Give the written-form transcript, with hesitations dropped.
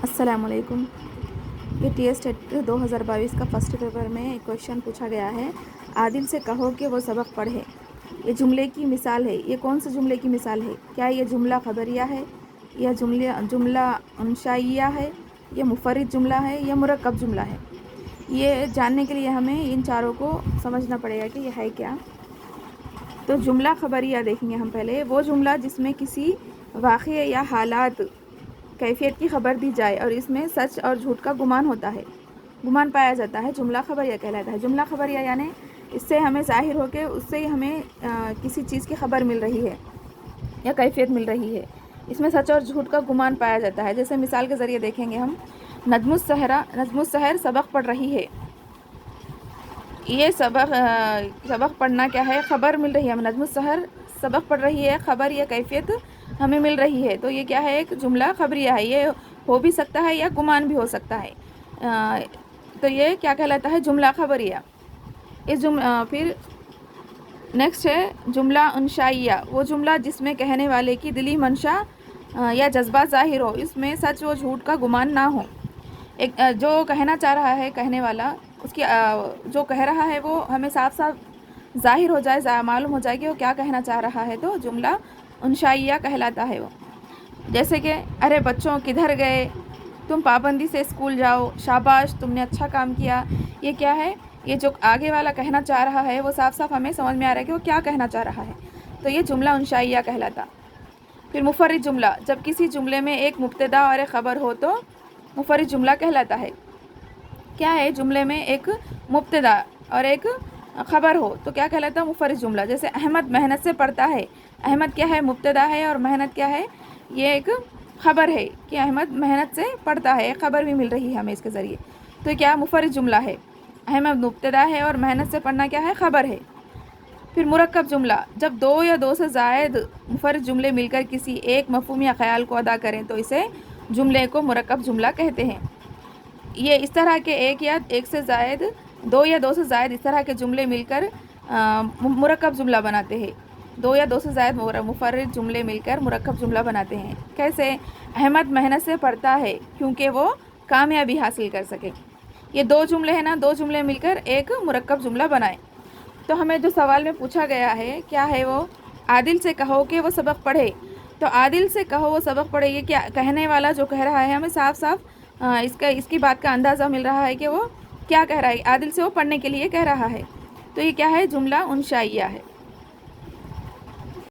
अस्सलाम वालेकुम। ये टीएस टेट 2022 का फर्स्ट पेपर में एक क्वेश्चन पूछा गया है। आदिल से कहो कि वो सबक पढ़े। ये जुमले की मिसाल है। ये कौन से जुमले की मिसाल है? क्या ये जुमला खबरिया है, या जुमला अंशाइया है, या मुफर्रिद जुमला है, या मुरक्कब जुमला है? ये जानने के लिए हमें इन चारों को समझना पड़ेगा कि ये है क्या। तो जुमला खबरिया देखेंगे हम पहले। वो जुमला जिसमें किसी वाक़ये या हालात कैफियत की खबर दी जाए और इसमें सच और झूठ का गुमान पाया जाता है, जुमला खबरिया कहलाता है। जुमला खबरिया यानी इससे हमें ज़ाहिर हो के उससे हमें किसी चीज़ की खबर मिल रही है या कैफियत मिल रही है, इसमें सच और झूठ का गुमान पाया जाता है। जैसे मिसाल के ज़रिए देखेंगे हम, नजमुस सहर सबक पढ़ रही है। ये सबक पढ़ना क्या है? खबर मिल रही है हमें। नजमुस सहर सबक पढ़ रही है, खबर या कैफियत हमें मिल रही है। तो ये क्या है? एक जुमला खबरिया है। ये हो भी सकता है या गुमान भी हो सकता है। तो ये क्या कहलाता है? जुमला खबरिया। फिर नेक्स्ट है जुमला अंशाइया। वो जुमला जिसमें कहने वाले की दिली मंशा या जज्बा ज़ाहिर हो, इसमें सच व झूठ का गुमान ना हो। एक जो कहना चाह रहा है कहने वाला, उसकी जो कह रहा है वो हमें साफ साफ ज़ाहिर हो जाए, मालूम हो जाए कि वो क्या कहना चाह रहा है, तो जुमला अंशाइया कहलाता है वो। जैसे कि अरे बच्चों किधर गए, तुम पाबंदी से स्कूल जाओ, शाबाश तुमने अच्छा काम किया। ये क्या है? ये जो आगे वाला कहना चाह रहा है वो साफ साफ हमें समझ में आ रहा है कि वो क्या कहना चाह रहा है, तो ये जुमला अंशाइया कहलाता। फिर मुफर्रिद जुमला, जब किसी जुमले में एक मुब्तदा और एक ख़बर हो तो मुफर्रिद जुमला कहलाता है। क्या है? जुमले में एक मुब्तदा और एक ख़बर हो तो क्या कहलाता है? मुफर्रिद जुमला। जैसे अहमद मेहनत से पढ़ता है। अहमद क्या है? मुब्तदा है, और मेहनत क्या है? ये एक ख़बर है कि अहमद मेहनत से पढ़ता है। एक ख़बर भी मिल रही है हमें इसके ज़रिए, तो क्या मुफर्रिद जुमला है। अहमद मुब्तदा है और मेहनत से पढ़ना क्या है? ख़बर है। फिर मुरक्कब जुमला, जब दो या दो से ज़ायद मुफर्रिद जुमले मिलकर किसी एक मफ़हूम या ख़याल को अदा करें तो इसे जुमले को मुरक्कब जुमला कहते हैं। ये इस तरह के दो या दो से ज़ायद इस तरह के जुमले मिलकर मुरक्कब जुमला बनाते हैं। दो या दो से ज़ायद मुफर्रिद जुमले मिलकर मुरक्कब जुमला बनाते हैं। कैसे? अहमद मेहनत से पढ़ता है क्योंकि वो कामयाबी हासिल कर सके। ये दो जुमले हैं ना, दो जुमले मिलकर एक मुरक्कब जुमला बनाए। तो हमें जो सवाल में पूछा गया है क्या है वो? आदिल से कहो कि वो सबक पढ़े। तो आदिल से कहो वो सबक पढ़े, ये क्या कहने वाला जो कह रहा है, हमें साफ साफ इसकी बात का अंदाज़ा मिल रहा है कि वो क्या कह रहा है। आदिल से वो पढ़ने के लिए कह रहा है, तो ये क्या है? जुमला अंशाइया है।